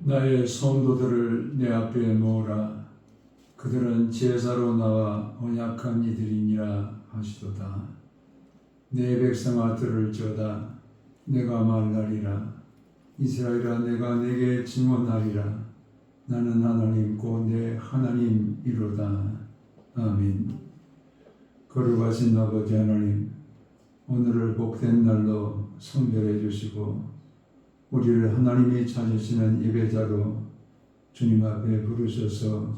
나의 성도들을 내 앞에 모으라. 그들은 제사로 나와 언약한 이들이니라 하시도다. 내 백성아 들을지어다. 내가 말하리라. 이스라엘아, 내가 내게 증언하리라. 나는 하나님 곧 내 하나님이로다. 아멘. 거룩하신 아버지 하나님, 오늘을 복된 날로 성별해 주시고 우리를 하나님이 찾으시는 예배자로 주님 앞에 부르셔서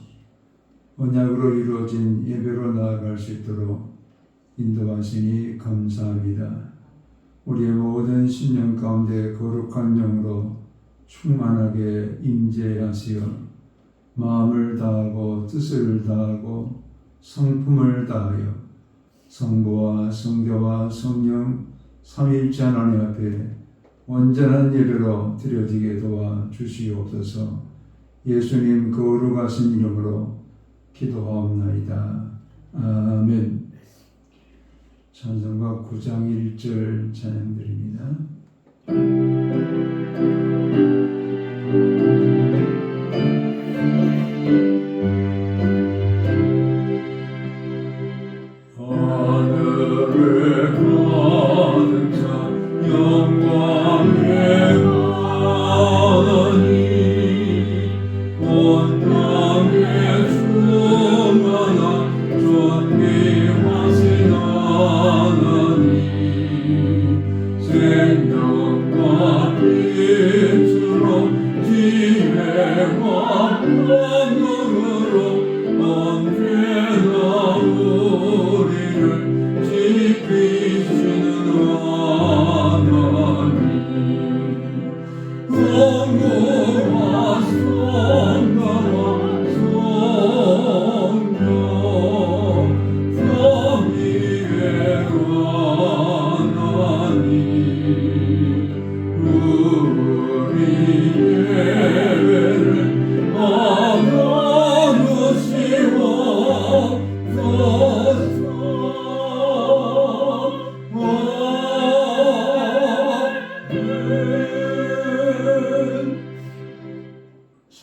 언약으로 이루어진 예배로 나아갈 수 있도록 인도하시니 감사합니다. 우리의 모든 심령 가운데 거룩한 영으로 충만하게 임재하시어 마음을 다하고 뜻을 다하고 성품을 다하여 성부와 성자와 성령 삼위일체 하나님 앞에 온전한 예배로 드려지게 도와 주시옵소서. 예수님 거룩하신 이름으로 기도하옵나이다. 아멘. 찬송가 9장 1절 찬양드립니다.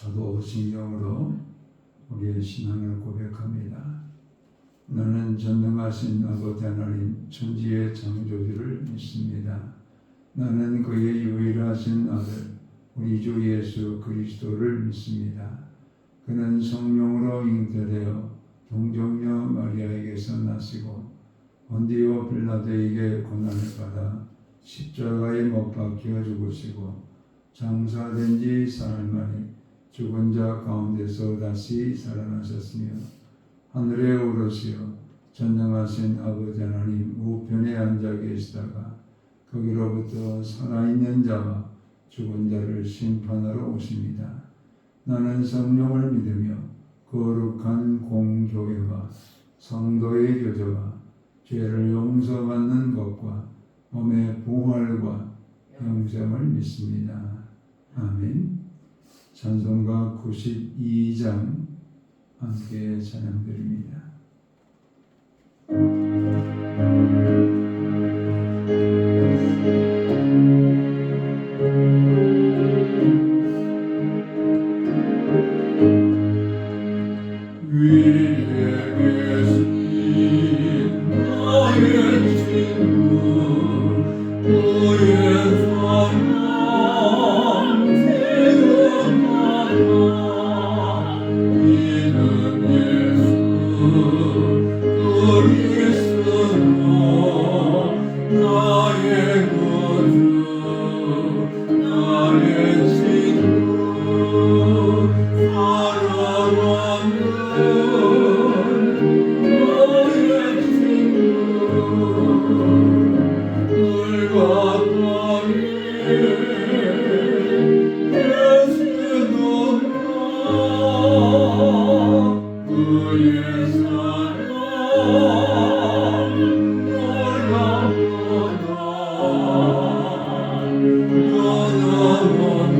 사도신경으로 우리의 신앙을 고백합니다. 나는 전능하신 아버지 하나님 천지의 창조주를 믿습니다. 나는 그의 유일하신 아들 우리 주 예수 그리스도를 믿습니다. 그는 성령으로 잉태되어 동정녀 마리아에게서 나시고 본디오 빌라도에게 고난을 받아 십자가에 못 박혀 죽으시고 장사된 지 사흘 만에 죽은 자 가운데서 다시 살아나셨으며 하늘에 오르시어 전능하신 아버지 하나님 우편에 앉아 계시다가 거기로부터 살아있는 자와 죽은 자를 심판하러 오십니다. 나는 성령을 믿으며 거룩한 공교회와 성도의 교제와 죄를 용서받는 것과 몸의 부활과 영생을 믿습니다. 아멘. 찬송가 92장 함께 찬양드립니다. 위에 계신 나의 친구 너의 사랑 Oh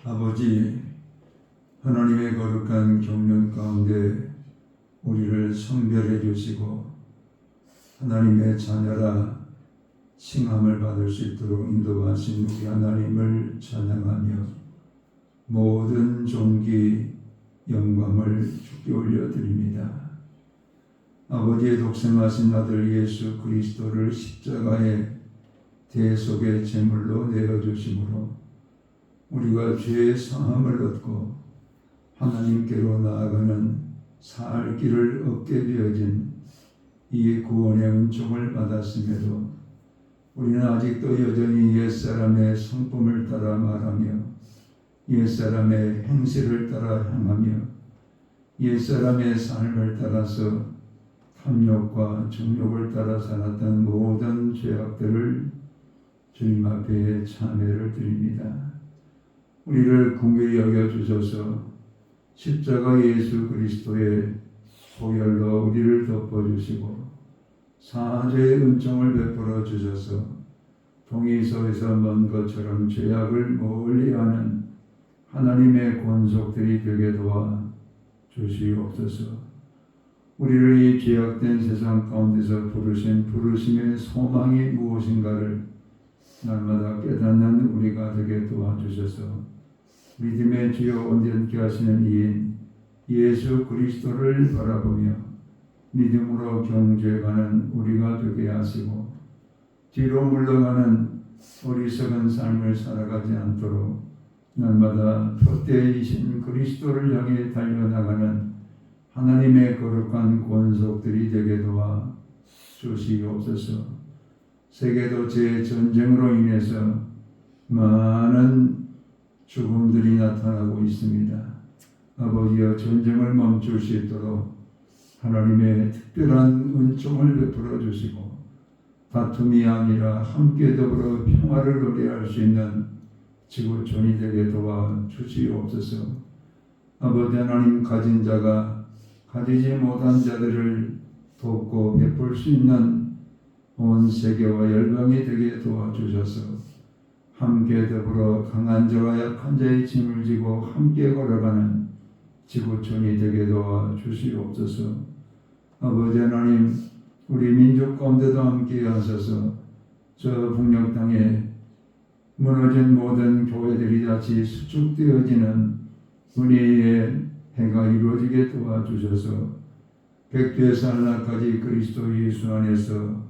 아버지, 하나님의 거룩한 경륜 가운데 우리를 성별해 주시고 하나님의 자녀라 칭함을 받을 수 있도록 인도하신 우리 하나님을 찬양하며 모든 존귀 영광을 주께 올려드립니다. 아버지의 독생하신 아들 예수 그리스도를 십자가의 대속의 제물로 내어주심으로 우리가 죄의 사함을 얻고 하나님께로 나아가는 살 길을 얻게 되어진 이 구원의 은총을 받았음에도 우리는 아직도 여전히 옛사람의 성품을 따라 말하며 옛사람의 행실을 따라 향하며 옛사람의 삶을 따라서 탐욕과 정욕을 따라 살았던 모든 죄악들을 주님 앞에 참회를 드립니다. 우리를 긍휼히 여겨주셔서 십자가 예수 그리스도의 보혈로 우리를 덮어주시고 사죄의 은총을 베풀어 주셔서 동이서에서 먼 것처럼 죄악을 멀리하는 하나님의 권속들이 되게 도와 주시옵소서. 우리를 이 죄악된 세상 가운데서 부르신 부르심의 소망이 무엇인가를 날마다 깨닫는 우리가 되게 도와주셔서 믿음의 주요 온전케 하시는 이인 예수 그리스도를 바라보며 믿음으로 경주해가는 우리가 되게 하시고 뒤로 물러가는 어리석은 삶을 살아가지 않도록 날마다 표대이신 그리스도를 향해 달려나가는 하나님의 거룩한 권속들이 되게 도와 주시옵소서. 세계도체의 전쟁으로 인해서 많은 죽음들이 나타나고 있습니다. 아버지여, 전쟁을 멈출 수 있도록 하나님의 특별한 은총을 베풀어 주시고 다툼이 아니라 함께 더불어 평화를 노래할 수 있는 지구촌이 되게 도와 주시옵소서. 아버지 하나님, 가진 자가 가지지 못한 자들을 돕고 베풀 수 있는 온 세계와 열방이 되게 도와주셔서 함께 더불어 강한 자와 약한 자의 짐을 지고 함께 걸어가는 지구촌이 되게 도와 주시옵소서. 아버지 하나님, 우리 민족 가운데도 함께 하셔서 저 북녘 땅에 무너진 모든 교회들이 다시 수축되어지는 은혜의 해가 이루어지게 도와주셔서 백주에서 하나까지 그리스도 예수 안에서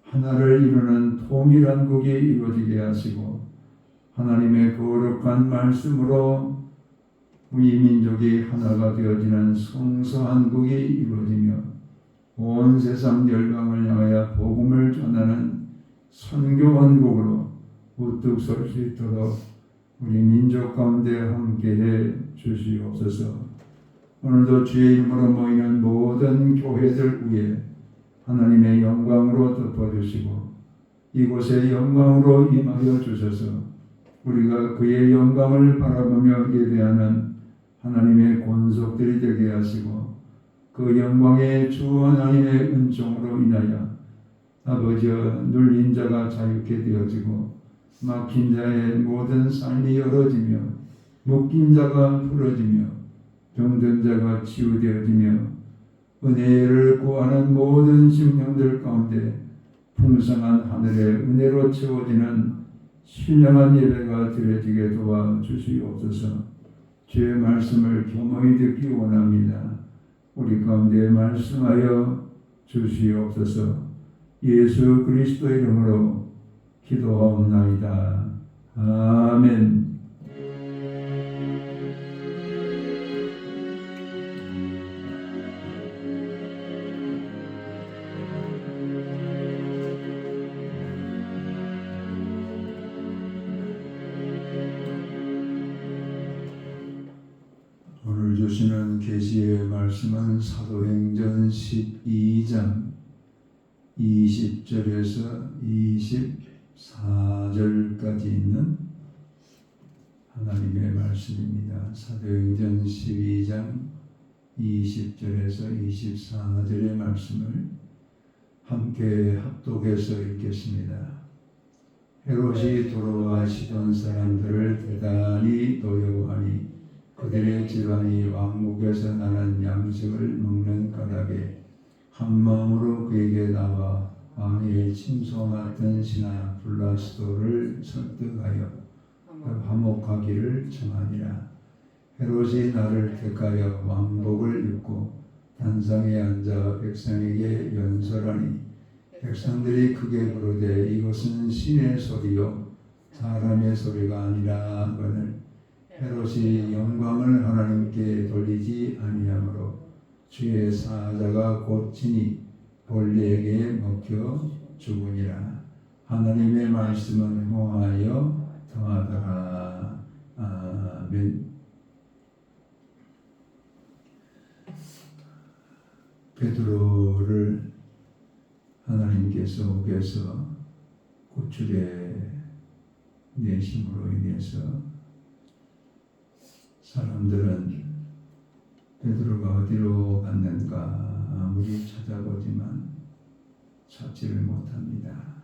하나를 이루는 통일한 국이 이루어지게 하시고 하나님의 거룩한 말씀으로 우리 민족이 하나가 되어지는 성서한 국이 이루어지며 온 세상 열방을 향하여 복음을 전하는 선교원국으로 우뚝 설 수 있도록 우리 민족 가운데 함께해 주시옵소서. 오늘도 주의 이름으로 모이는 모든 교회들 위에 하나님의 영광으로 덮어주시고 이곳에 영광으로 임하여 주셔서 우리가 그의 영광을 바라보며 예배하는 하나님의 권속들이 되게 하시고 그 영광의 주 하나님의 은총으로 인하여 아버지여 눌린 자가 자유케 되어지고 막힌 자의 모든 삶이 열어지며 묶인 자가 풀어지며 병든 자가 치유되어지며 은혜를 구하는 모든 심령들 가운데 풍성한 하늘의 은혜로 채워지는 신령한 예배가 드려지게 도와주시옵소서. 주의 말씀을 겸허히 듣기 원합니다. 우리 가운데 말씀하여 주시옵소서. 예수 그리스도 이름으로 기도하옵나이다. 아멘. 오늘 주시는 계시의 말씀은 사도행전 12장 20절에서 24절까지 있는 하나님의 말씀입니다. 사도행전 12장 20절에서 24절의 말씀을 함께 합독해서 읽겠습니다. 헤롯이 도로와 시돈 사람들을 대단히 노여워하니 그들의 집안이 왕국에서 나는 양식을 먹는 까닭에 한마음으로 그에게 나와 왕의 침소 맡은 신하 블라스도를 설득하여 화목하기를 청하니라. 헤롯이 나를 택하여 왕복을 입고 단상에 앉아 백성에게 연설하니 백성들이 크게 부르되 이것은 신의 소리요 사람의 소리가 아니라 하거늘 헤롯이 영광을 하나님께 돌리지 아니하므로 주의 사자가 곧 친히 벌레에게 먹혀 죽으니라. 하나님의 말씀은 흥하여 더하더라. 아멘. 베드로를 하나님께서 옥에서 구출해 내심으로 인해서 사람들은 베드로가 어디로 갔는가 아무리 찾아보지만 찾지를 못합니다.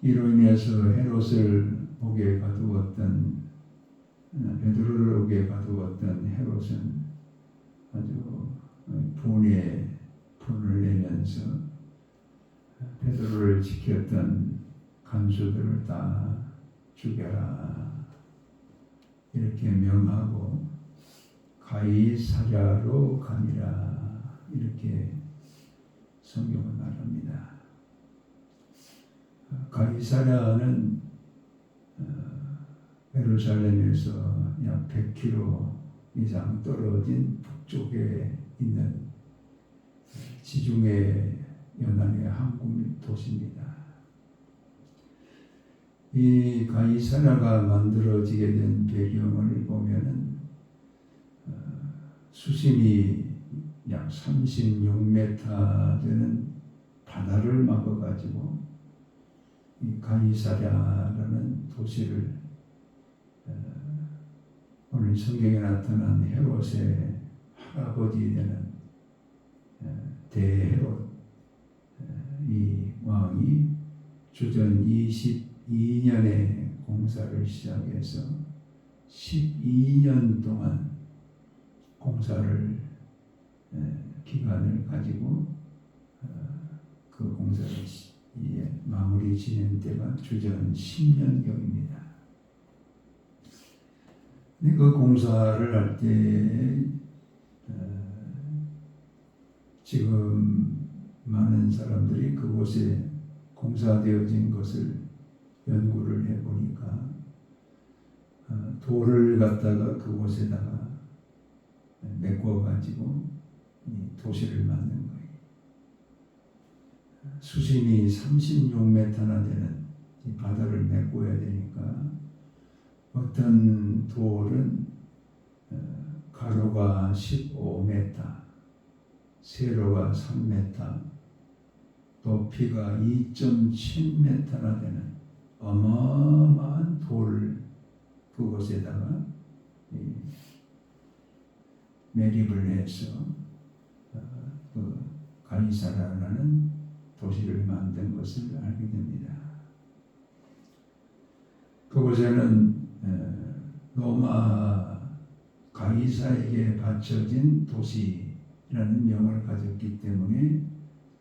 이로 인해서 헤롯을 옥에 가두었던 베드로를 옥에 가두었던 헤롯은 아주 분을 내면서 베드로를 지켰던 간수들을 다 죽여라 이렇게 명하고 가이사랴로 가니라 이렇게 성경은 말합니다. 가이사랴는 예루살렘에서 약 100km 이상 떨어진 북쪽에 있는 지중해 연안의 항구 도시입니다. 이 가이사랴가 만들어지게 된 배경을 보면은 수심이 약 36m 되는 바다를 막아가지고 이 가이사랴라는 도시를 오늘 성경에 나타난 헤롯의 할아버지 되는 대헤롯 이 왕이 주전 22년에 공사를 시작해서 12년 동안 공사를 기간을 가지고 그 공사를 마무리 지은 때가 주전 10년경입니다. 근데 그 공사를 할 때 지금 많은 사람들이 그곳에 공사되어진 것을 연구를 해보니까 돌을 갖다가 그곳에다가 메꿔가지고 도시를 만든 거예요. 수심이 36m나 되는 이 바다를 메꿔야 되니까 어떤 돌은 가로가 15m, 세로가 3m, 높이가 2.7m나 되는 어마어마한 돌을 그곳에다가 매립을 해서 그 가이사라라는 도시를 만든 것을 알게 됩니다. 그곳에는 로마 가이사에게 바쳐진 도시라는 명을 가졌기 때문에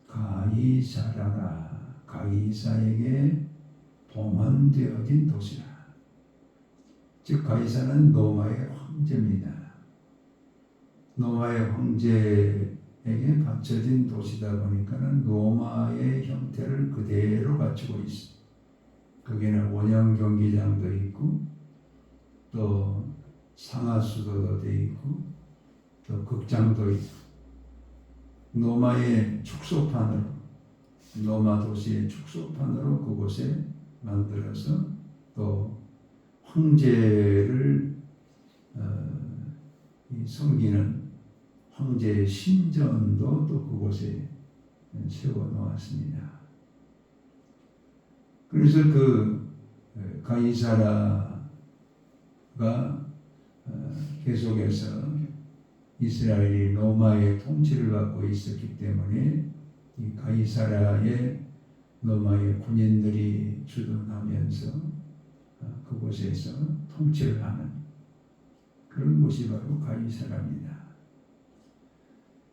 가이사라라, 가이사에게 봉헌되어진 도시라. 즉 가이사는 로마의 황제입니다. 로마의 황제에게 바쳐진 도시다 보니까는 로마의 형태를 그대로 갖추고 있어. 거기는 원형 경기장도 있고 또 상하수도도 돼 있고 또 극장도 있고 로마의 축소판으로, 로마 도시의 축소판으로 그곳에 만들어서 또 황제를 섬기는 황제의 신전도 또 그곳에 세워 놓았습니다. 그래서 그 가이사라가 계속해서 이스라엘이 로마의 통치를 받고 있었기 때문에 이 가이사라의 로마의 군인들이 주둔하면서 그곳에서 통치를 하는 그런 곳이 바로 가이사라입니다.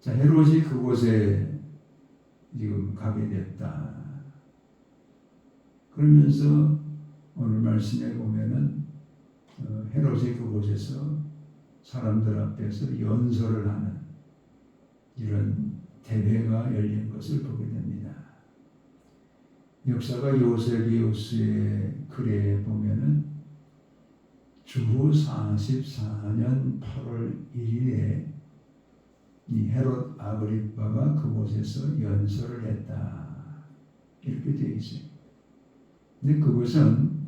자, 헤롯이 그곳에 지금 가게 됐다. 그러면서 오늘 말씀에 보면은 헤롯이 그곳에서 사람들 앞에서 연설을 하는 이런 대회가 열린 것을 보게 됩니다. 역사가 요세비우스의 글에 보면은 주후 44년 8월 1일에 이 헤롯 아그리빠가 그곳에서 연설을 했다. 이렇게 되어 있어요. 근데 그것은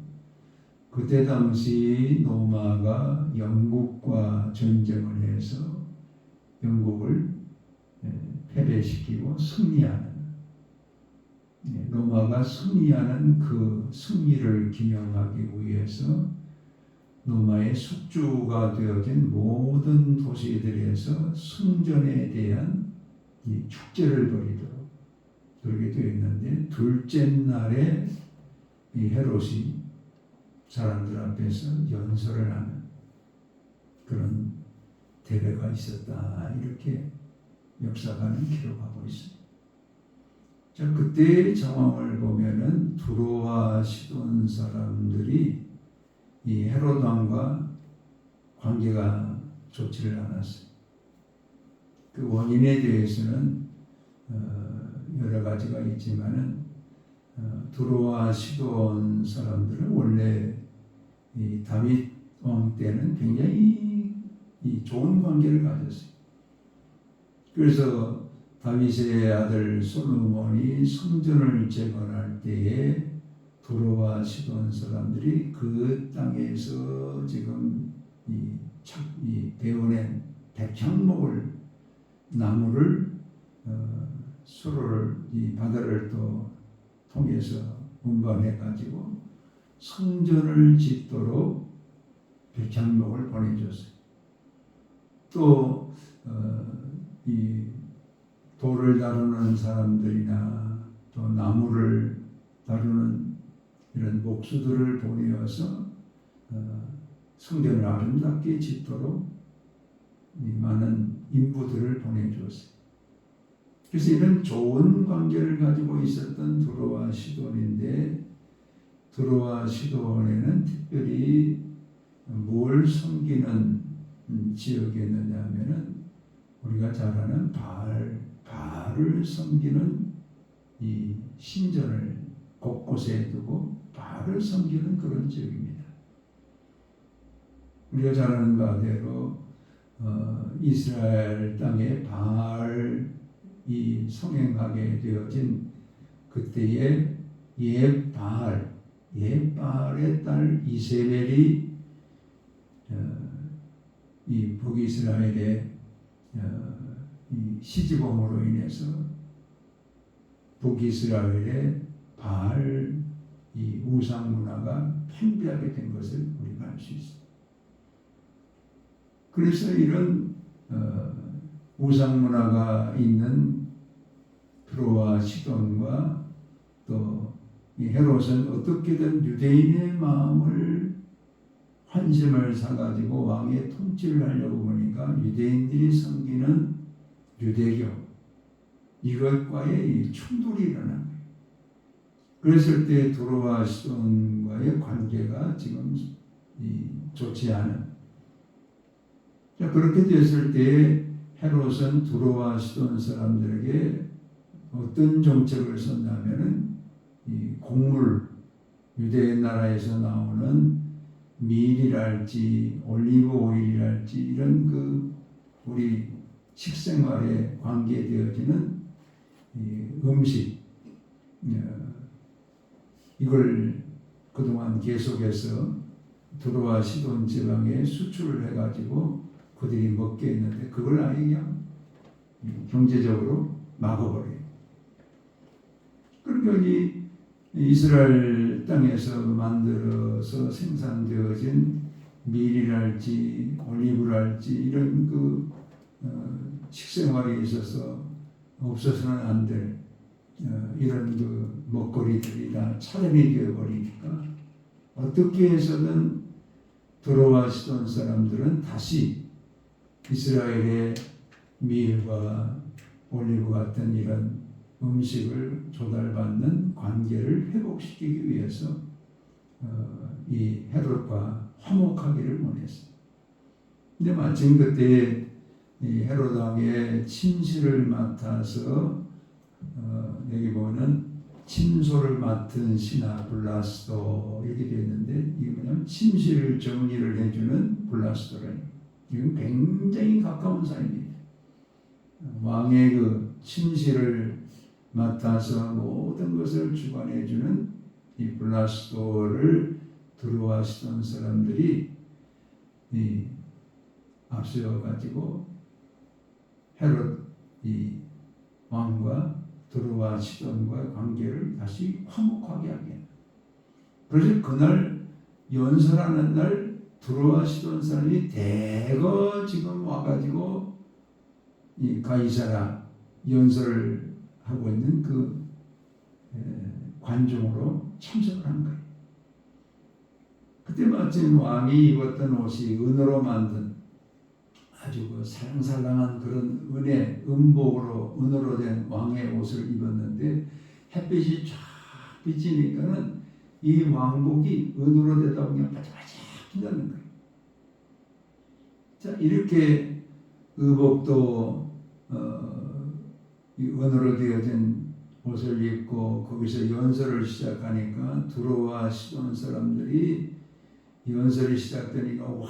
그때 당시 로마가 영국과 전쟁을 해서 영국을 패배시키고 승리하는, 로마가 승리하는 그 승리를 기념하기 위해서 로마의 숙주가 되어진 모든 도시들에서 승전에 대한 이 축제를 벌이도록 그렇게 되어 있는데, 둘째 날에 이 헤롯이 사람들 앞에서 연설을 하는 그런 대회가 있었다. 이렇게 역사가는 기록하고 있습니다. 자, 그때의 정황을 보면은 두로와 시돈 사람들이 이 헤롯 왕과 관계가 좋지를 않았어요. 그 원인에 대해서는 여러 가지가 있지만은 두로와 시돈 사람들은 원래 이 다윗 왕 때는 굉장히 이 좋은 관계를 가졌어요. 그래서 다윗의 아들 솔로몬이 성전을 재건할 때에 두로와 시돈 사람들이 그 땅에서 지금 이 베어낸 백향목을 나무를 서로를 이 바다를 또 통해서 운반해가지고 성전을 짓도록 백향목을 보내줬어요. 또 이 돌을 다루는 사람들이나 또 나무를 다루는 이런 목수들을 보내어서 성전을 아름답게 짓도록 많은 인부들을 보내주었어요. 그래서 이런 좋은 관계를 가지고 있었던 두로와 시돈인데, 두로와 시돈에는 특별히 뭘 섬기는 지역이었느냐 하면은 우리가 잘 아는 바알을 섬기는 이 신전을 곳곳에 두고 바알을 섬기는 그런 지역입니다. 우리가 잘 아는 바대로 이스라엘 땅에 바알이 성행하게 되어진 그때의 옛바알의 딸 이세벨이 이 북이스라엘의 이 시지범으로 인해서 북이스라엘의 바알 이 우상 문화가 팽배하게 된 것을 우리가 알 수 있습니다. 그래서 이런 우상 문화가 있는 두로와 시돈과 또 이 헤롯은 어떻게든 유대인의 마음을 환심을 사가지고 왕의 통치를 하려고 보니까 유대인들이 섬기는 유대교 이것과의 이 충돌이 일어난 거예요. 그랬을 때 두로와 시돈과의 관계가 지금 좋지 않은. 자, 그렇게 됐을 때 헤롯은 두로와 시돈 사람들에게 어떤 정책을 썼냐면은 이 곡물, 유대 나라에서 나오는 밀이랄지 올리브 오일이랄지 이런 그 우리 식생활에 관계되어지는 이 음식, 이걸 그동안 계속해서 두로와 시돈 지방에 수출을 해가지고 그들이 먹게 했는데 그걸 아예 그냥 경제적으로 막아버려요. 그러니까 이 이스라엘 땅에서 만들어서 생산되어진 밀이랄지 올리브랄지 이런 그 식생활에 있어서 없어서는 안 될 이런 그 먹거리들이 다 차단이 되어버리니까 어떻게 해서든 두로와 시돈 사람들은 다시 이스라엘의 밀과 올리브 같은 이런 음식을 조달받는 관계를 회복시키기 위해서 이 헤롯과 화목하기를 원했어요. 근데 마침 그때 이 헤롯 왕의 침실을 맡아서 여기 보면 침소를 맡은 신하 블라스도 이렇게 되어 있는데 이게 뭐냐면 침실을 정리를 해주는 블라스도래요. 이건 굉장히 가까운 사이입니다. 왕의 그 침실을 맡아서 모든 것을 주관해주는 이 블라스도를 두로와 시돈 사람들이 앞세워가지고 헤롯 이 왕과 두로와 시돈과 관계를 다시 화목하게 하게. 그래서 그날 연설하는 날 두로와 시돈 사람이 대거 지금 와가지고 이 가이사라 연설을 하고 있는 그 관중으로 참석을 한 거예요. 그때 마침 왕이 입었던 옷이 은으로 만든 아주 그 살랑살랑한 그런 은복으로 은으로 된 왕의 옷을 입었는데 햇빛이 쫙 비치니까는 이 왕복이 은으로 되다 보니 바짝바짝 빛나는 거예요. 자, 이렇게 의복도 이 은으로 되어진 옷을 입고 거기서 연설을 시작하니까 두로와 시돈 사람들이 연설이 시작되니까 와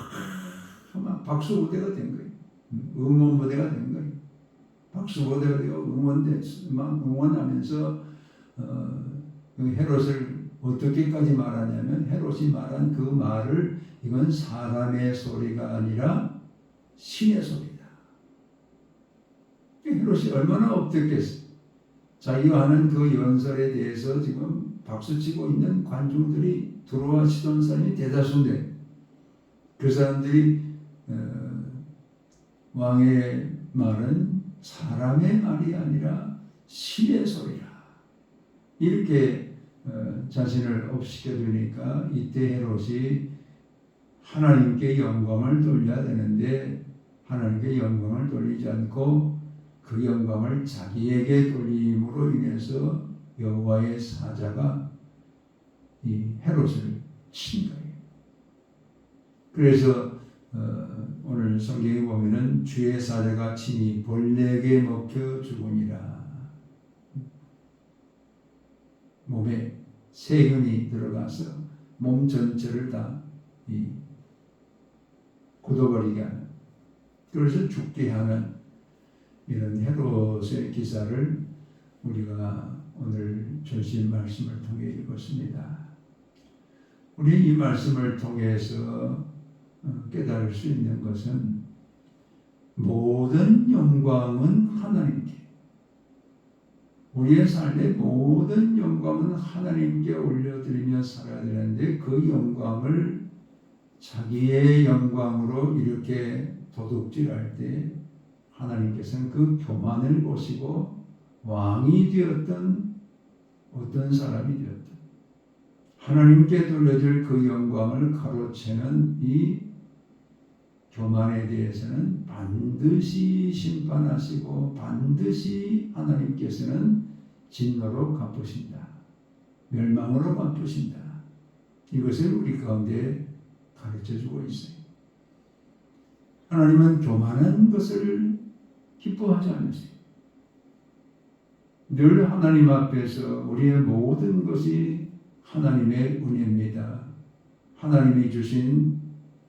막 박수 무대가 된 거예요. 응원 무대가 된 거예요. 박수 무대가 되고 막 응원하면서 헤롯을 어떻게까지 말하냐면 헤롯이 말한 그 말을 이건 사람의 소리가 아니라 신의 소리다. 헤롯이 얼마나 업됐겠어요. 자기가 하는 그 연설에 대해서 지금 박수치고 있는 관중들이 들어와시던 사람이 대다수인데 그 사람들이 왕의 말은 사람의 말이 아니라 신의 소리라 이렇게 자신을 업시켜주니까 이때 헤롯이 하나님께 영광을 돌려야 되는데 하나님께 영광을 돌리지 않고 그 영광을 자기에게 돌림으로 인해서 여호와의 사자가 이 헤롯을 친 거예요. 그래서 오늘 성경에 보면은 주의 사자가 친히 벌레에게 먹혀 죽으니라. 몸에 세균이 들어가서 몸 전체를 다 굳어버리게 하는, 그래서 죽게 하는 이런 헤롯의 기사를 우리가 오늘 주신 말씀을 통해 읽었습니다. 우리 이 말씀을 통해서 깨달을 수 있는 것은 모든 영광은 하나님께, 우리의 삶의 모든 영광은 하나님께 올려드리며 살아야 되는데 그 영광을 자기의 영광으로 이렇게 도둑질할 때 하나님께서는 그 교만을 보시고 왕이 되었던 어떤 사람이 되었던 하나님께 돌려줄 그 영광을 가로채는 이 교만에 대해서는 반드시 심판하시고 반드시 하나님께서는 진노로 갚으신다. 멸망으로 갚으신다. 이것을 우리 가운데 가르쳐주고 있어요. 하나님은 교만한 것을 기뻐하지 않으세요. 늘 하나님 앞에서 우리의 모든 것이 하나님의 은혜입니다. 하나님이 주신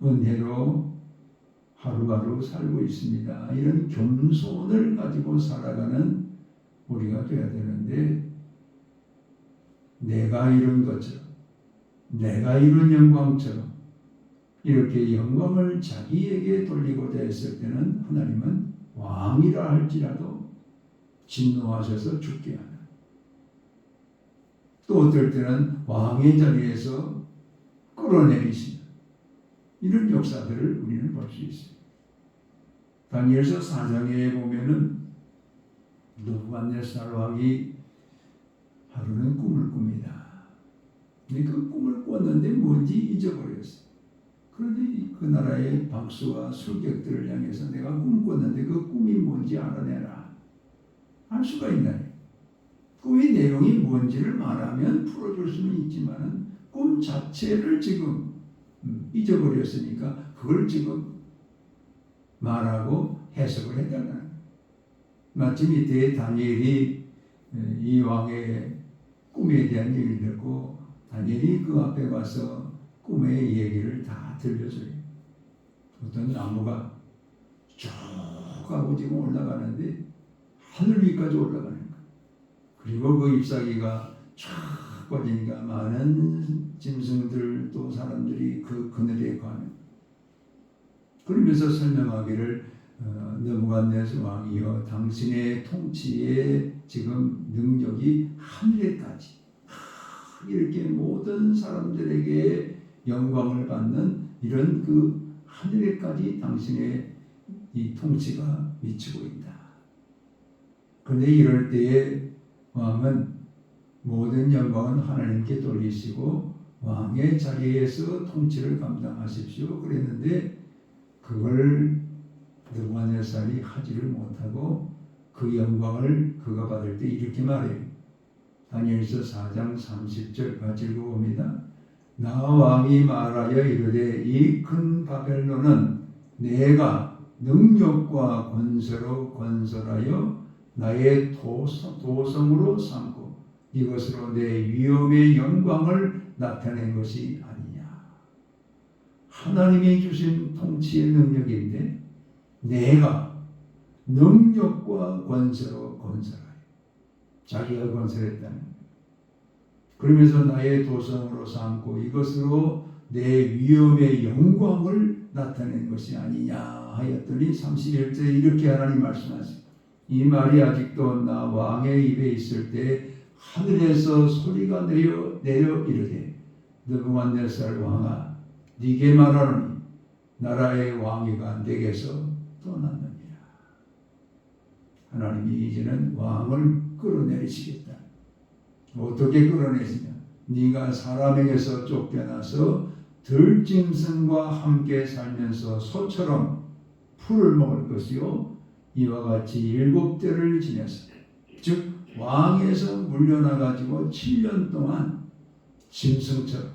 은혜로 하루하루 살고 있습니다. 이런 겸손을 가지고 살아가는 우리가 되어야 되는데 내가 이룬 것처럼 내가 이룬 영광처럼 이렇게 영광을 자기에게 돌리고자 했을 때는 하나님은 왕이라 할지라도 진노하셔서 죽게 하는, 또 어떨 때는 왕의 자리에서 끌어내리시는 이런 역사들을 우리는 볼 수 있어요. 다니엘서 4장에 보면은 느부갓네살 왕이 하루는 꿈을 꿉니다. 근데 그 꿈을 꿨는데 뭔지 잊어버렸어요. 그런데 그 나라의 박수와 술객들을 향해서 내가 꿈꿨는데 그 꿈이 뭔지 알아내라. 알 수가 있나요? 꿈의 내용이 뭔지를 말하면 풀어줄 수는 있지만 꿈 자체를 지금 잊어버렸으니까 그걸 지금 말하고 해석을 해달라는, 마침 이때 다니엘이 이 왕의 꿈에 대한 얘기를 듣고 다니엘이 그 앞에 와서 꿈의 얘기를 다 들려줘요. 어떤 나무가 쭉 가고 지금 올라가는데 하늘 위까지 올라가는 거예요. 그리고 그 잎사귀가 쫙 뻗으니까 많은 짐승들 또 사람들이 그 그늘에 가는, 그러면서 설명하기를 느부갓네살 왕이여 당신의 통치의 지금 능력이 하늘에까지 이렇게 모든 사람들에게 영광을 받는 이런 그 하늘에까지 당신의 이 통치가 미치고 있다. 그런데 이럴 때에 왕은 모든 영광은 하나님께 돌리시고 왕의 자리에서 통치를 감당하십시오 그랬는데 그걸 느부갓네살이 하지를 못하고 그 영광을 그가 받을 때 이렇게 말해요. 다니엘서 4장 30절 같이 읽어봅니다. 나 왕이 말하여 이르되 이 큰 바벨론은 내가 능력과 권세로 건설하여 나의 도성으로 삼고 이것으로 내 위엄의 영광을 나타낸 것이 아니냐. 하나님이 주신 통치의 능력인데 내가 능력과 권세로 건설하여 자기가 건설했다는, 그러면서 나의 도성으로 삼고 이것으로 내 위엄의 영광을 나타낸 것이 아니냐 하였더니 31절에 이렇게 하나님 말씀하십니다. 이 말이 아직도 나 왕의 입에 있을 때 하늘에서 소리가 내려 이르되 느부갓네살 왕아 네게 말하노니 나라의 왕위가 네게서 떠났느니라. 하나님이 이제는 왕을 끌어내리시겠다. 어떻게 끌어내시냐? 네가 사람에게서 쫓겨나서 들짐승과 함께 살면서 소처럼 풀을 먹을 것이요 이와 같이 7대를 지내서 즉 왕에서 물려나가지고 7년 동안 짐승처럼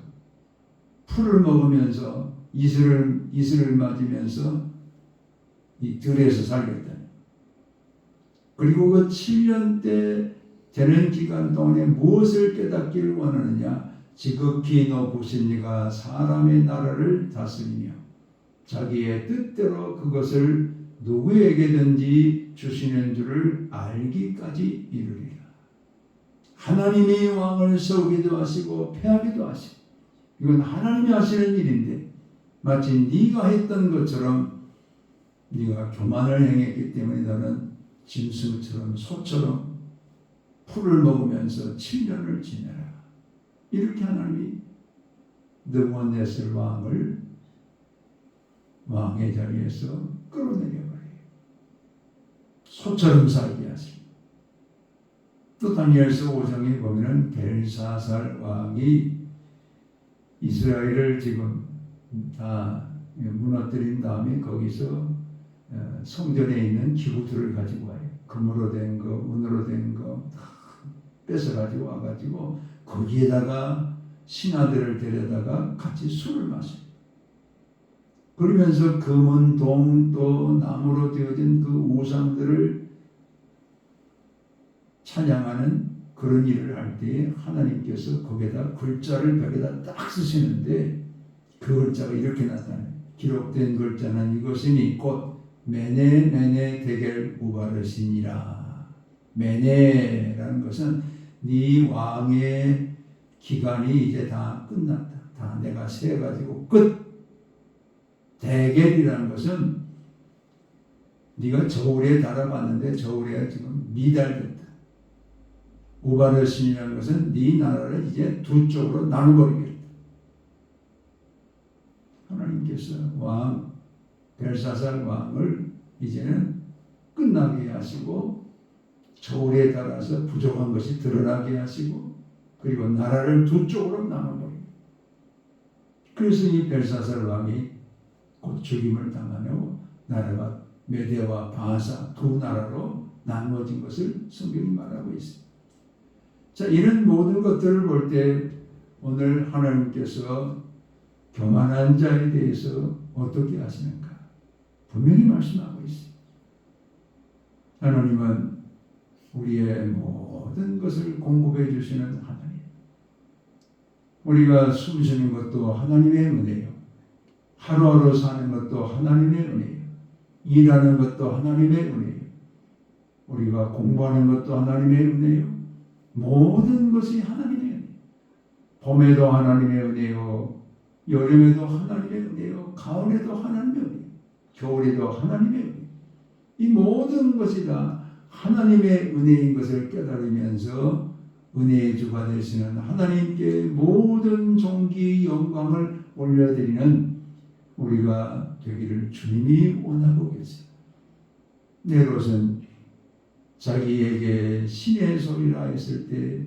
풀을 먹으면서 이슬을 맞으면서 이 들에서 살겠다. 그리고 그 7년 때 되는 기간 동안에 무엇을 깨닫기를 원하느냐? 지극히 높으신 이가 사람의 나라를 다스리며 자기의 뜻대로 그것을 누구에게든지 주시는 줄을 알기까지 이르리라. 하나님이 왕을 세우기도 하시고 패하기도 하시고 이건 하나님이 하시는 일인데 마치 네가 했던 것처럼 네가 교만을 행했기 때문에 너는 짐승처럼 소처럼 풀을 먹으면서 7년을 지내라. 이렇게 하나님이 느부갓네살 왕을 왕의 자리에서 끌어내려버려요. 소처럼 살게 하시고 또 다니엘서 5장에 보면은 벨사살 왕이 이스라엘을 지금 다 무너뜨린 다음에 거기서 성전에 있는 기구들을 가지고 와요. 금으로 된 거, 은으로 된 거 다 뺏어가지고 와가지고 거기에다가 신하들을 데려다가 같이 술을 마셔요. 그러면서 금은 동 또 나무로 되어진 그 우상들을 찬양하는 그런 일을 할 때에 하나님께서 거기에다 글자를 벽에다 딱 쓰시는데 그 글자가 이렇게 나타나요. 기록된 글자는 이것이니 곧 메네 데겔 우바르시니라. 메네라는 것은 네 왕의 기간이 이제 다 끝났다. 다 내가 세가지고 끝. 데겔이라는 것은 네가 저울에 달아봤는데 저울에 지금 미달됐다. 우바르신이라는 것은 네 나라를 이제 두 쪽으로 나눠버리겠다. 하나님께서 왕 벨사살 왕을 이제는 끝나게 하시고 저울에 따라서 부족한 것이 드러나게 하시고 그리고 나라를 두 쪽으로 나눠버립니다. 그래서 이 벨사살 왕이 곧 죽임을 당하며 나라가 메대와 바사 두 나라로 나누어진 것을 성경이 말하고 있습니다. 자, 이런 모든 것들을 볼 때 오늘 하나님께서 교만한 자에 대해서 어떻게 하시는가? 분명히 말씀하고 있습니다. 하나님은 우리의 모든 것을 공급해 주시는 하나님. 우리가 숨쉬는 것도 하나님의 은혜요. 하루하루 사는 것도 하나님의 은혜요. 일하는 것도 하나님의 은혜요. 우리가 공부하는 것도 하나님의 은혜요. 모든 것이 하나님의 은혜. 봄에도 하나님의 은혜요. 여름에도 하나님의 은혜요. 가을에도 하나님의 은혜. 겨울에도 하나님의 은혜. 이 모든 것이 다 하나님의 은혜인 것을 깨달으면서 은혜의 주가 되시는 하나님께 모든 존귀 영광을 올려드리는 우리가 되기를 주님이 원하고 계세요. 네롯은 자기에게 신의 소리라 했을 때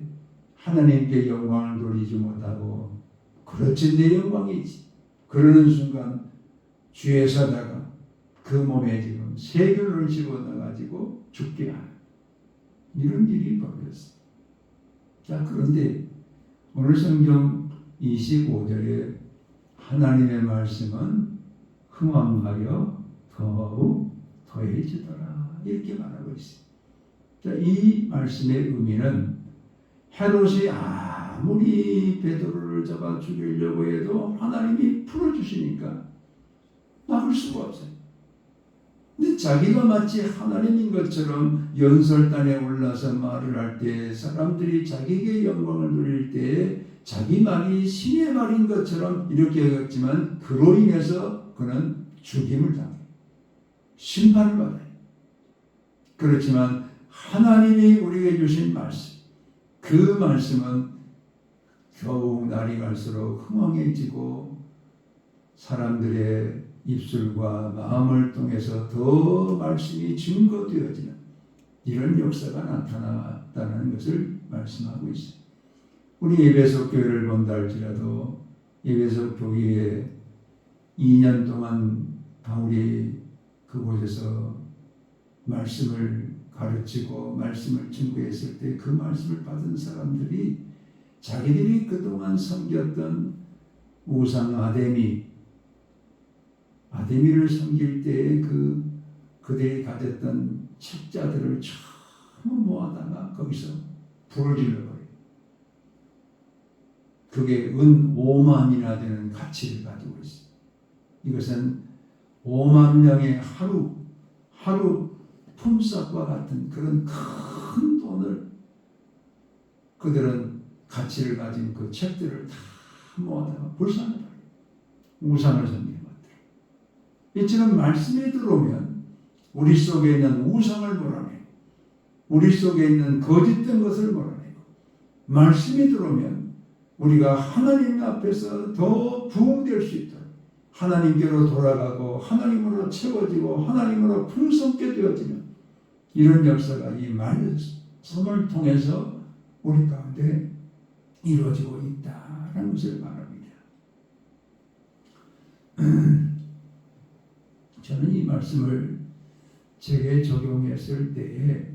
하나님께 영광을 돌리지 못하고 그렇지 내 영광이지. 그러는 순간 주의 사자가 그 몸에 지금 세균을 집어넣어가지고 죽게 하는 이런 일이 벌어졌어요. 자, 그런데 오늘 성경 25절에 하나님의 말씀은 흥왕하여 더욱 더해지더라 이렇게 말하고 있습니다. 자, 이 말씀의 의미는 헤롯이 아무리 베드로를 잡아 죽이려고 해도 하나님이 풀어주시니까 막을 수가 없어요. 근데 자기가 마치 하나님인 것처럼 연설단에 올라서 말을 할 때 사람들이 자기에게 영광을 누릴 때 자기 말이 신의 말인 것처럼 이렇게 여겼지만 그로 인해서 그는 죽임을 당해요. 심판을 받아요. 그렇지만 하나님이 우리에게 주신 말씀 그 말씀은 겨우 날이 갈수록 흥황해지고 사람들의 입술과 마음을 통해서 더 말씀이 증거되어지는 이런 역사가 나타났다는 것을 말씀하고 있습니다. 우리 에베소 교회를 본다 할지라도 에베소 교회에 2년 동안 바울이 그곳에서 말씀을 가르치고 말씀을 증거했을 때 그 말씀을 받은 사람들이 자기들이 그동안 섬겼던 우상 아데미를 섬길 때에 그들이 가졌던 책자들을 전부 모아다가 거기서 불을 질러버려요. 그게 은 5만이나 되는 가치를 가지고 있어요. 이것은 5만 명의 하루 품삯과 같은 그런 큰 돈을 그들은 가치를 가진 그 책들을 다 모아다가 불살라버려요. 우상을 섬기는 것들. 이처럼 말씀이 들어오면 우리 속에 있는 우상을 몰아내고 우리 속에 있는 거짓된 것을 몰아내고 말씀이 들어오면 우리가 하나님 앞에서 더 부흥될 수 있도록 하나님께로 돌아가고 하나님으로 채워지고 하나님으로 풍성케 되어지는 이런 역사가 이 말씀을 통해서 우리 가운데 이루어지고 있다는 것을 말합니다. 저는 이 말씀을 제게 적용했을 때에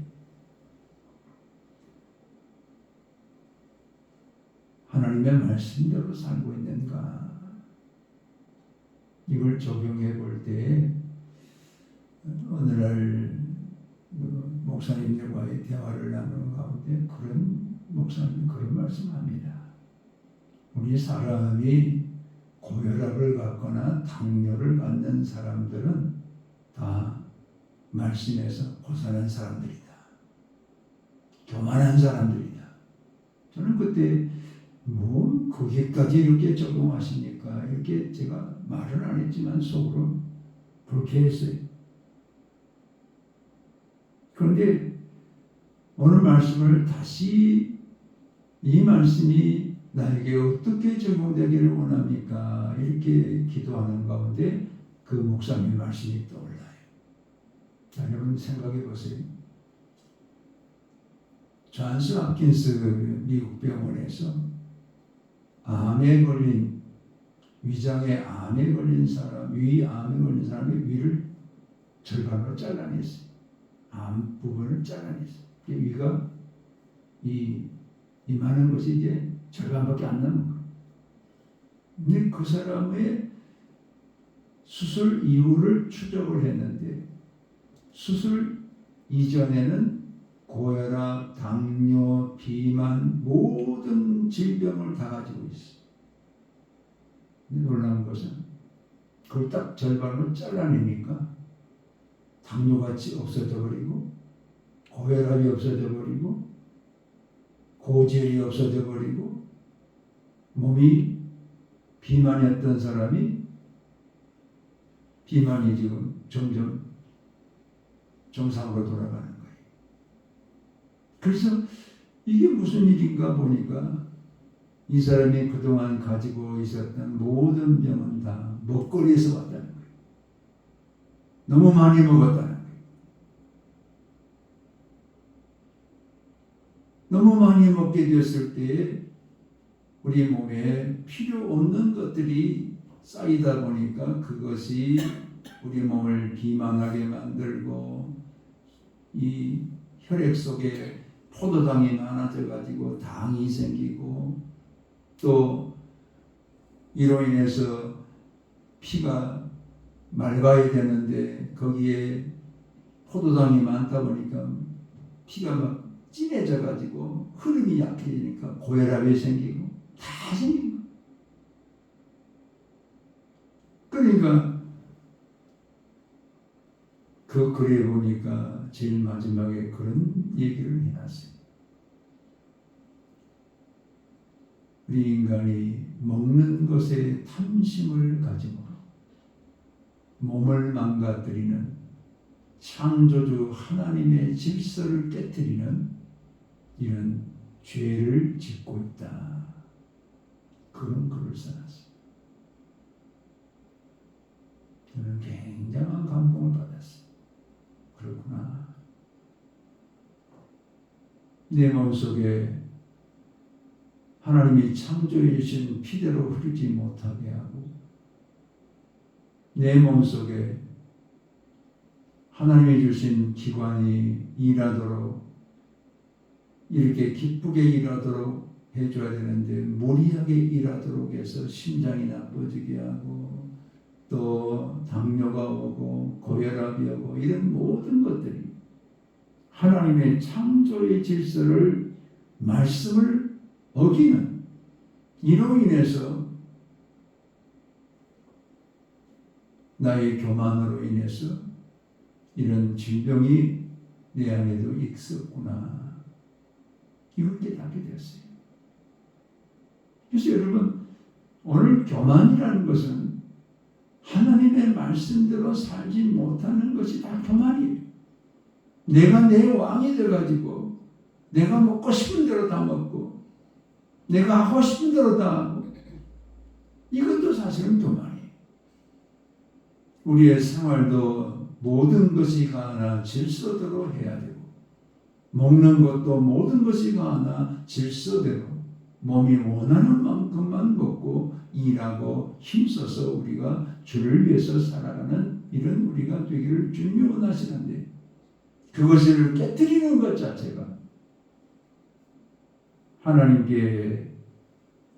하나님의 말씀대로 살고 있는가 이걸 적용해 볼 때 어느 날 목사님들과의 대화를 나누는 가운데 그런 목사님 그런 말씀합니다. 우리 사람이 고혈압을 갖거나 당뇨를 갖는 사람들은 다 말씀에서 벗어난 사람들이다. 교만한 사람들이다. 저는 그때 거기까지 이렇게 적용하십니까? 이렇게 제가 말은 안 했지만 속으로 불쾌했어요. 그런데 오늘 말씀을 다시 이 말씀이 나에게 어떻게 적용되기를 원합니까? 이렇게 기도하는 가운데 그 목사님의 말씀이 떠올라요. 자, 여러분 생각해 보세요. 존스 홉킨스 미국 병원에서 암에 걸린 위장에 암에 걸린 사람, 위암에 걸린 사람의 위를 절반으로 잘라냈어요. 암 부분을 잘라냈어요. 위가 이 많은 것이 이제 절반밖에 안 남은 거예요. 근데 그 사람의 수술 이후를 추적을 했는데 수술 이전에는 고혈압, 당뇨, 비만 모든 질병을 다 가지고 있어요. 놀라운 것은 그걸 딱 절반으로 잘라내니까 당뇨가 없어져 버리고 고혈압이 없어져 버리고 고지혈이 없어져 버리고 몸이 비만이었던 사람이 비만이 지금 점점 정상으로 돌아가는 거예요. 그래서 이게 무슨 일인가 보니까 이 사람이 그동안 가지고 있었던 모든 병은 다 먹거리에서 왔다는 거예요. 너무 많이 먹었다는 거예요. 너무 많이 먹게 되었을 때 우리 몸에 필요 없는 것들이 쌓이다 보니까 그것이 우리 몸을 비만하게 만들고 이 혈액 속에 포도당이 많아져 가지고 당이 생기고 또 이로 인해서 피가 맑아야 되는데 거기에 포도당이 많다 보니까 피가 막 진해져 가지고 흐름이 약해지니까 고혈압이 생기고 다 생긴 거예요. 그러니까 그 글에 보니까 제일 마지막에 그런 얘기를 해놨어요. 우리 인간이 먹는 것에 탐심을 가지고 몸을 망가뜨리는 창조주 하나님의 질서를 깨뜨리는 이런 죄를 짓고 있다. 그런 글을 써놨어요. 저는 굉장한 감동을 받았어요. 그렇구나. 내 마음속에 하나님이 창조해 주신 피대로 흐르지 못하게 하고 내 마음속에 하나님이 주신 기관이 일하도록 이렇게 기쁘게 일하도록 해줘야 되는데 무리하게 일하도록 해서 심장이 나빠지게 하고 또 당뇨가 오고 고혈압이 오고 이런 모든 것들이 하나님의 창조의 질서를 말씀을 어기는 이로 인해서 나의 교만으로 인해서 이런 질병이 내 안에도 있었구나. 이걸 깨닫게 되었어요. 그래서 여러분 오늘 교만이라는 것은 하나님의 말씀대로 살지 못하는 것이 다 교만이에요. 내가 내 왕이 돼가지고 내가 먹고 싶은 대로 다 먹고 내가 하고 싶은 대로 다 하고 이것도 사실은 교만이에요. 우리의 생활도 모든 것이 가나 질서대로 해야 되고 먹는 것도 모든 것이 가나 질서대로 몸이 원하는 만큼만 먹고 일하고 힘써서 우리가 주를 위해서 살아가는 이런 우리가 되기를 주님이 원하시는데 그것을 깨뜨리는 것 자체가 하나님께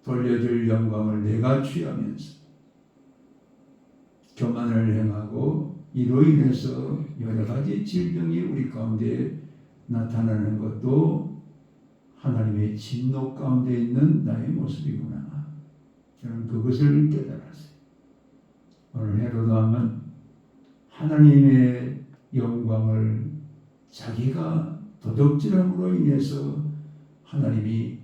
돌려줄 영광을 내가 취하면서 교만을 행하고 이로 인해서 여러 가지 질병이 우리 가운데 나타나는 것도 하나님의 진노 가운데 있는 나의 모습이구나. 저는 그것을 깨달았어요. 오늘 헤로드 왕은 하나님의 영광을 자기가 도둑질함으로 인해서 하나님이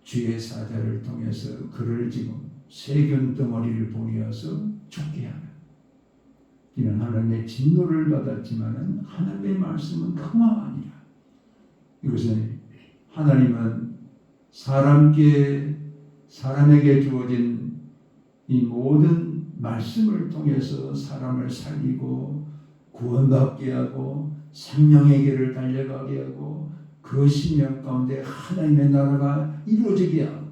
주의 사자를 통해서 그를 지금 세균 덩어리를 보내어서 죽게 하는 이는 하나님의 진노를 받았지만은 하나님의 말씀은 흥망 아니라 이것은 하나님은 사람에게 주어진 이 모든 말씀을 통해서 사람을 살리고 구원받게 하고 생명의 길을 달려가게 하고 그 심령 가운데 하나님의 나라가 이루어지게 하고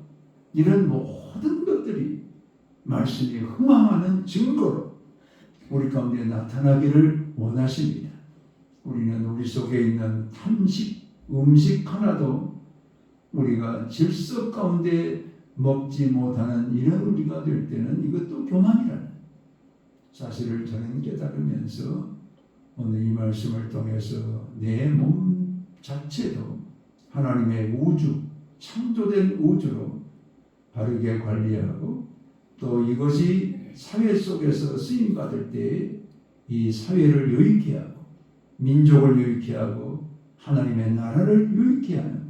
이런 모든 것들이 말씀이 흥망하는 증거로 우리 가운데 나타나기를 원하십니다. 우리는 우리 속에 있는 음식 하나도 우리가 질서 가운데 먹지 못하는 이런 우리가 될 때는 이것도 교만이라는 사실을 저는 깨달으면서 오늘 이 말씀을 통해서 내 몸 자체도 하나님의 우주, 창조된 우주로 바르게 관리하고 또 이것이 사회 속에서 쓰임받을 때 이 사회를 유익케 하고 민족을 유익케 하고 하나님의 나라를 유익케 하는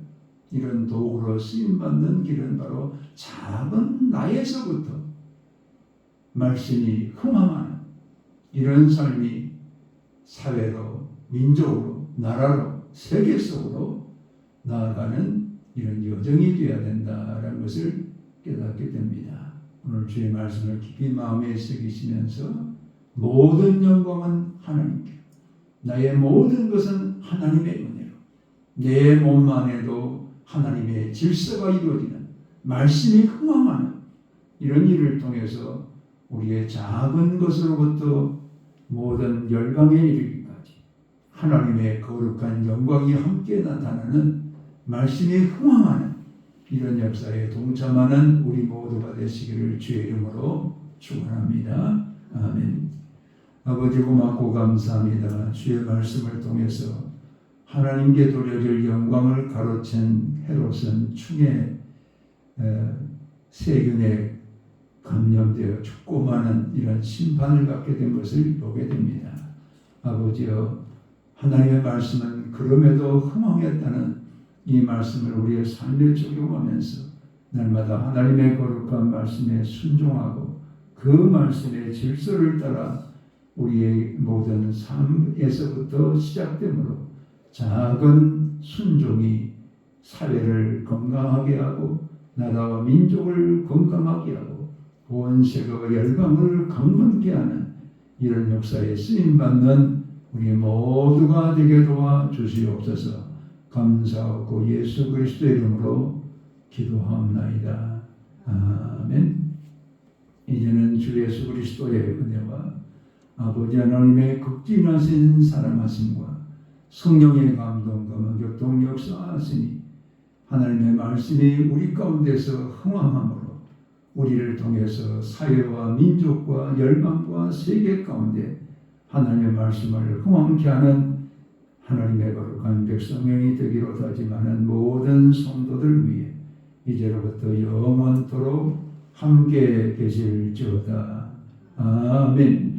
이런 도구로 쓰임받는 길은 바로 작은 나에서부터 말씀이 흥망하는 이런 삶이 사회로 민족으로 나라로 세계 속으로 나아가는 이런 여정이 되어야 된다라는 것을 깨닫게 됩니다. 오늘 주의 말씀을 깊이 마음에 새기시면서 모든 영광은 하나님께 나의 모든 것은 하나님의 은혜로 내 몸 안에도 하나님의 질서가 이루어지는 말씀이 흥망하는 이런 일을 통해서 우리의 작은 것으로부터 모든 열방에 이르기까지 하나님의 거룩한 영광이 함께 나타나는 말씀이 흥망하는 이런 역사에 동참하는 우리 모두가 되시기를 주의 이름으로 축원합니다. 아멘. 아버지 고맙고 감사합니다. 주의 말씀을 통해서 하나님께 돌려줄 영광을 가로챈 헤롯은 충의 세균에 감염되어 죽고 마는 이런 심판을 받게 된 것을 보게 됩니다. 아버지여, 하나님의 말씀은 그럼에도 흥황했다는 이 말씀을 우리의 삶에 적용하면서 날마다 하나님의 거룩한 말씀에 순종하고 그 말씀의 질서를 따라 우리의 모든 삶에서부터 시작되므로 작은 순종이 사회를 건강하게 하고 나라와 민족을 건강하게 하고 온 세계와 열방을 강건케 하는 이런 역사에 쓰임받는 우리 모두가 되게 도와주시옵소서. 감사하고 예수 그리스도의 이름으로 기도하옵나이다. 아멘. 이제는 주 예수 그리스도의 은혜와 아버지 하나님의 극진하신 사랑하심과 성령의 감동과 교통 역사하시니 하나님의 말씀이 우리 가운데서 흥황함으로 우리를 통해서 사회와 민족과 열방과 세계 가운데 하나님의 말씀을 흥황케 하는 하나님의 거룩한 백성이 되기로 다짐하는 모든 성도들 위해 이제로부터 영원토록 함께 계실지어다. 아멘.